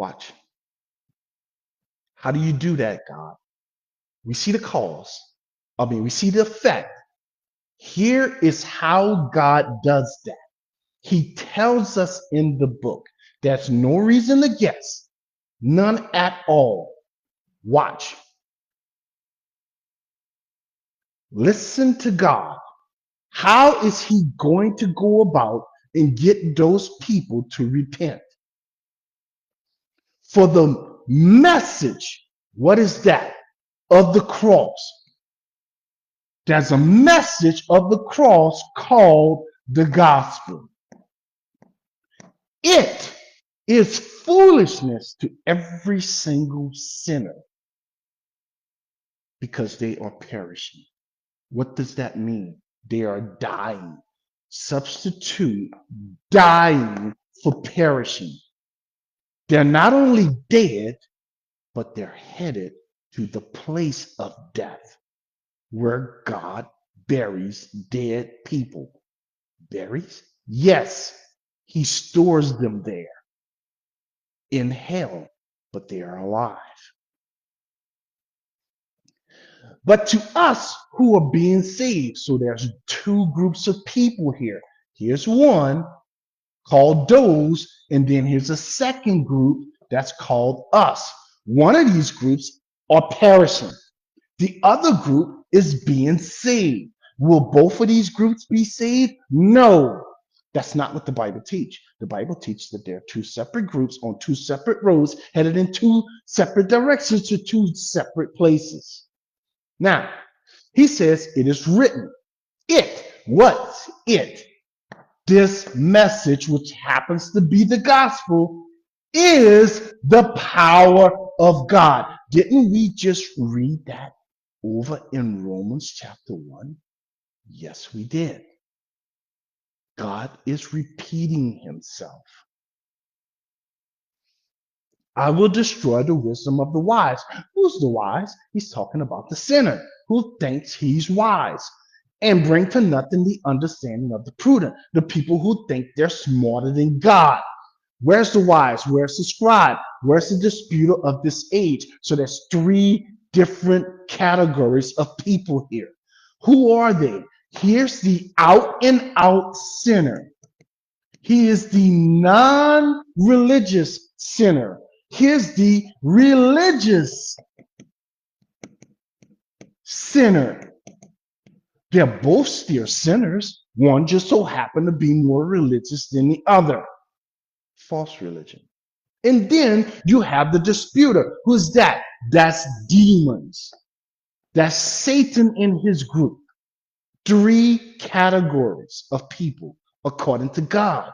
Watch. How do you do that, God? We see the cause. We see the effect. Here is how God does that. He tells us in the book. There's no reason to guess. None at all. Watch. Listen to God. How is he going to go about and get those people to repent? For the message, what is that? Of the cross. There's a message of the cross called the gospel. It is foolishness to every single sinner because they are perishing. What does that mean? They are dying. Substitute dying for perishing. They're not only dead, but they're headed to the place of death where God buries dead people. Buries? Yes, he stores them there in hell, but they are alive. But to us who are being saved, so there's two groups of people here. Here's one called those, and then here's a second group that's called us. One of these groups are perishing. The other group is being saved. Will both of these groups be saved? No. That's not what the Bible teaches. The Bible teaches that there are two separate groups on two separate roads headed in two separate directions to two separate places. Now, he says it is written. What's it? This message, which happens to be the gospel, is the power of God. Didn't we just read that over in Romans chapter 1? Yes, we did. God is repeating himself. I will destroy the wisdom of the wise. Who's the wise? He's talking about the sinner who thinks he's wise, and bring to nothing the understanding of the prudent, the people who think they're smarter than God. Where's the wise? Where's the scribe? Where's the disputer of this age? So there's three different categories of people here. Who are they? Here's the out and out sinner. He is the non-religious sinner. Here's the religious sinner. They're both still sinners. One just so happened to be more religious than the other. False religion. And then you have the disputer. Who's that? That's demons. That's Satan in his group. Three categories of people according to God.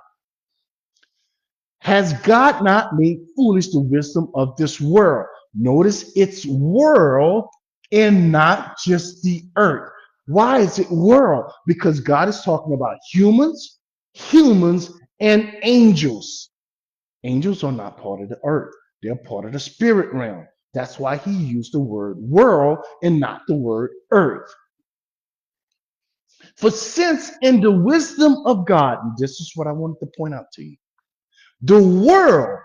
Has God not made foolish the wisdom of this world? Notice it's world and not just the earth. Why is it world? Because God is talking about humans, and angels. Angels are not part of the earth. They're part of the spirit realm. That's why he used the word world and not the word earth. For since in the wisdom of God, and this is what I wanted to point out to you, the world,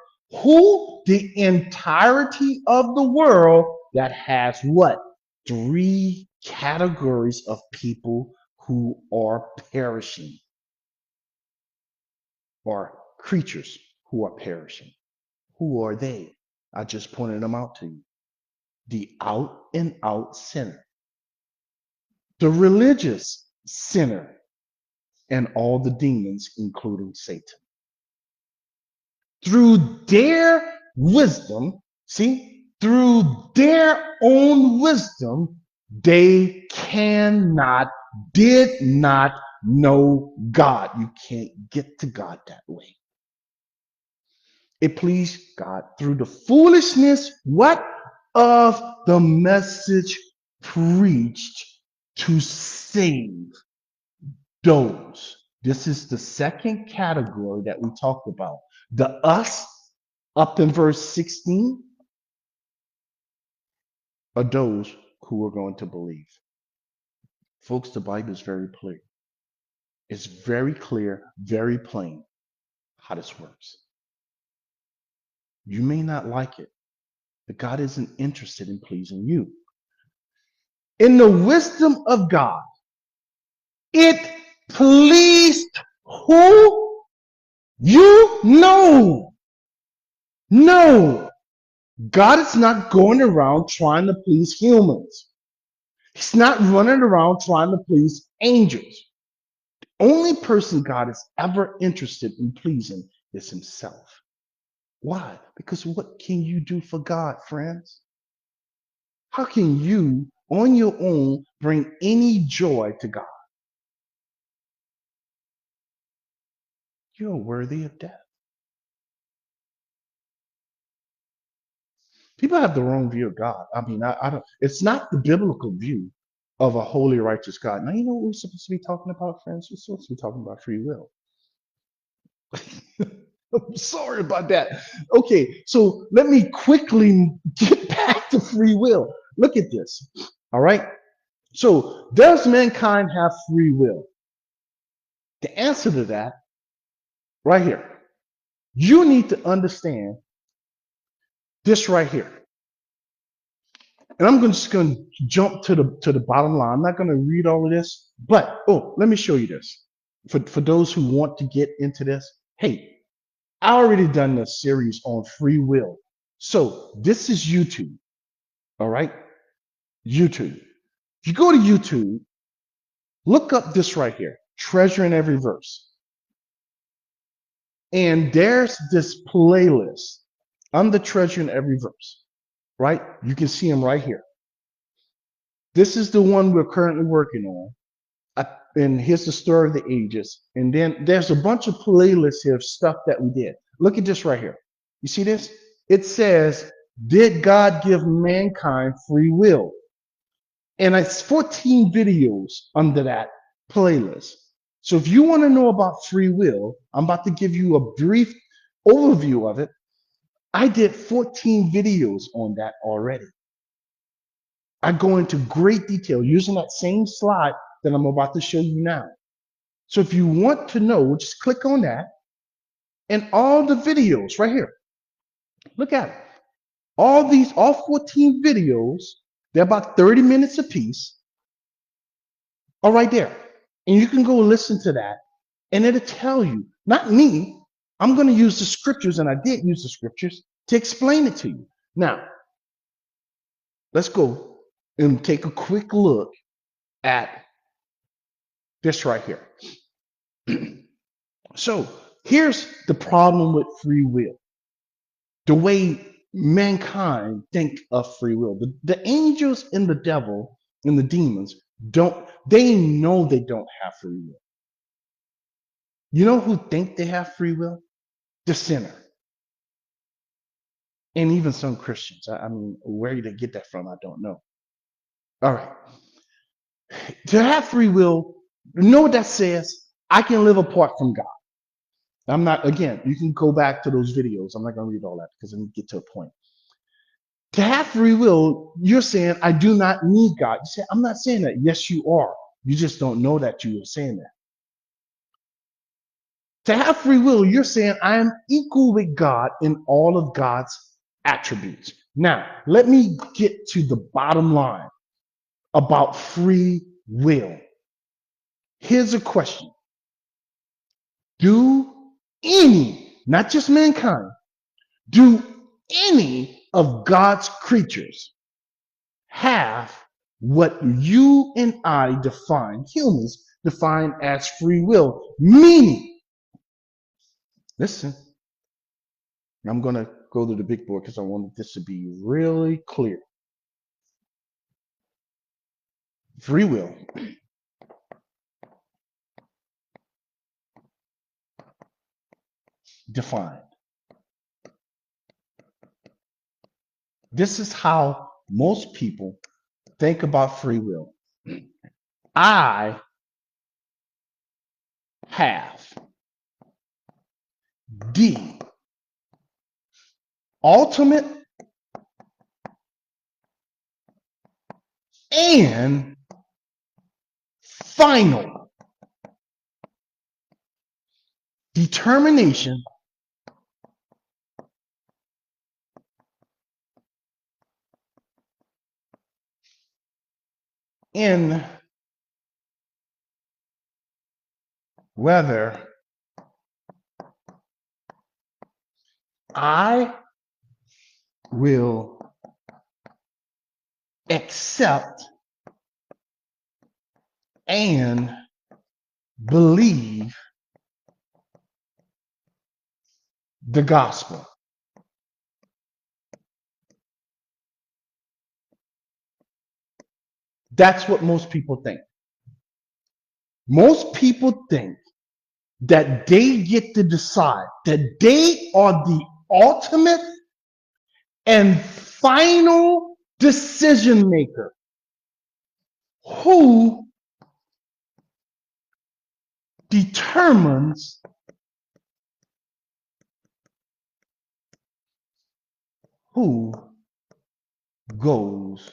the entirety of the world that has what? Three categories of people who are perishing, or creatures who are perishing. Who are they? I just pointed them out to you. The out and out sinner, the religious sinner, and all the demons, including Satan. Through their wisdom, through their own wisdom, they did not know God. You can't get to God that way. It pleased God through the foolishness, what? Of the message preached to save those. This is the second category that we talked about. The us, up in verse 16, are those who are going to believe. Folks, the Bible is very clear. It's very clear, very plain how this works. You may not like it, but God isn't interested in pleasing you. In the wisdom of God, it pleased who? You? No. No. God is not going around trying to please humans. He's not running around trying to please angels. The only person God is ever interested in pleasing is himself. Why? Because what can you do for God, friends? How can you, on your own, bring any joy to God? You're worthy of death. People have the wrong view of God. I mean, I don't. It's not the biblical view of a holy, righteous God. Now, you know what we're supposed to be talking about, friends? We're supposed to be talking about free will. I'm sorry about that. Okay, so let me quickly get back to free will. Look at this. All right. So, does mankind have free will? The answer to that, right here. You need to understand this right here. And I'm just going to jump to the bottom line. I'm not going to read all of this, but let me show you this. For those who want to get into this, hey, I already done a series on free will. So this is YouTube. All right, YouTube. If you go to YouTube, look up this right here, Treasure in Every Verse. And there's this playlist under Treasure in Every Verse, right? You can see them right here. This is the one we're currently working on. And here's the story of the ages. And then there's a bunch of playlists here of stuff that we did. Look at this right here. You see this? It says, did God give mankind free will? And it's 14 videos under that playlist. So if you want to know about free will, I'm about to give you a brief overview of it. I did 14 videos on that already. I go into great detail using that same slide that I'm about to show you now. So if you want to know, just click on that and all the videos right here. Look at it. All 14 videos, they're about 30 minutes apiece, are right there. And you can go listen to that and it'll tell you, not me, I'm going to use the scriptures, and I did use the scriptures to explain it to you. Now, let's go and take a quick look at this right here. So here's the problem with free will. The way mankind think of free will. The angels and the devil and the demons they know they don't have free will. You know who think they have free will? The sinner. And even some Christians. I mean, where they get that from, I don't know. All right. To have free will, you know what that says? I can live apart from God. I'm not, again, you can go back to those videos. I'm not going to read all that because I need to get to a point. To have free will, you're saying, I do not need God. You say, I'm not saying that. Yes, you are. You just don't know that you are saying that. To have free will, you're saying, I am equal with God in all of God's attributes. Now, let me get to the bottom line about free will. Here's a question. Do any, not just mankind, do any of God's creatures have what you and I define, humans define as free will? Meaning, listen, I'm going to go to the big board because I wanted this to be really clear. Free will defined. This is how most people think about free will. I have the ultimate and final determination in whether I will accept and believe the gospel. That's what most people think. Most people think that they get to decide, that they are the ultimate and final decision maker who determines who goes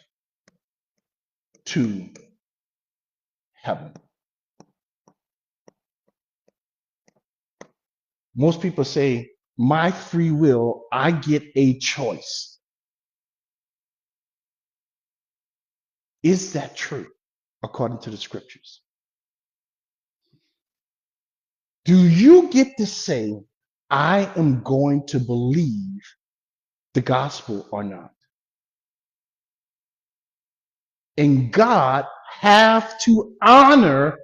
to heaven. Most people say, my free will, I get a choice. Is that true according to the scriptures? Do you get to say, I am going to believe the gospel or not? And God have to honor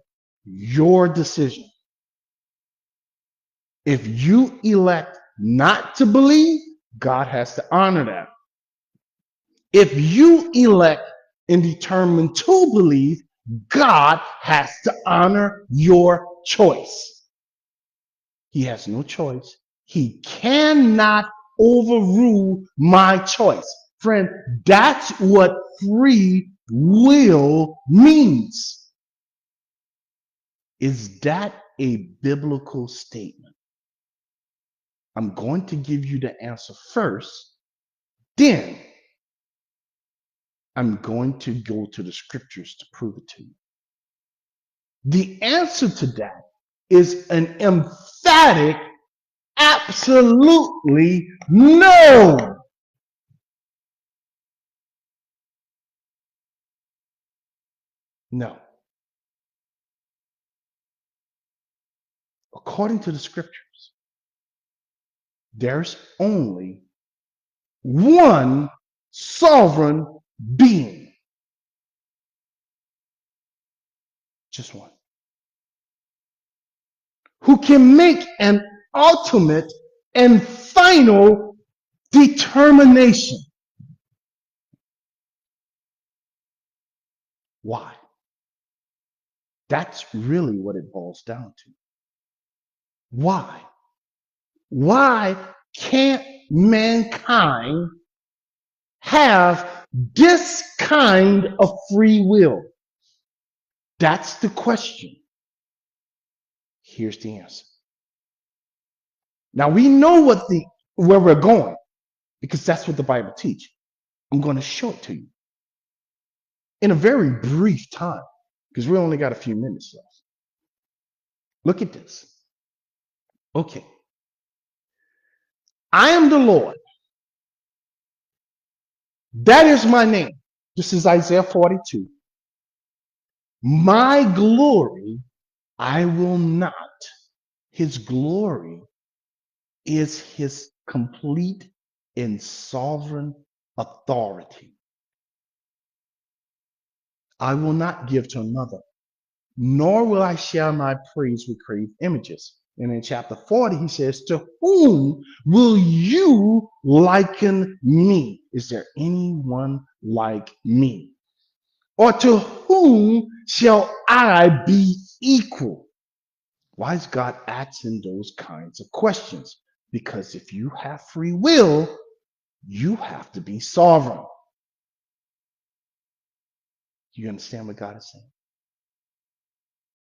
your decision. If you elect not to believe, God has to honor that. If you elect and determine to believe, God has to honor your choice. He has no choice. He cannot overrule my choice. Friend, that's what free will means. Is that a biblical statement? I'm going to give you the answer first, then I'm going to go to the scriptures to prove it to you. The answer to that is an emphatic, absolutely no. No. According to the scriptures, there's only one sovereign being. Just one. Who can make an ultimate and final determination. Why? That's really what it boils down to. Why? Why can't mankind have this kind of free will? That's the question. Here's the answer. Now we know where we're going, because that's what the Bible teaches. I'm going to show it to you in a very brief time, because we only got a few minutes left. Look at this. Okay. I am the Lord. That is my name. This is Isaiah 42. My glory I will not. His glory is his complete and sovereign authority. I will not give to another, nor will I share my praise with carved images. And in chapter 40, he says, to whom will you liken me? Is there anyone like me? Or to whom shall I be equal? Why is God asking those kinds of questions? Because if you have free will, you have to be sovereign. Do you understand what God is saying?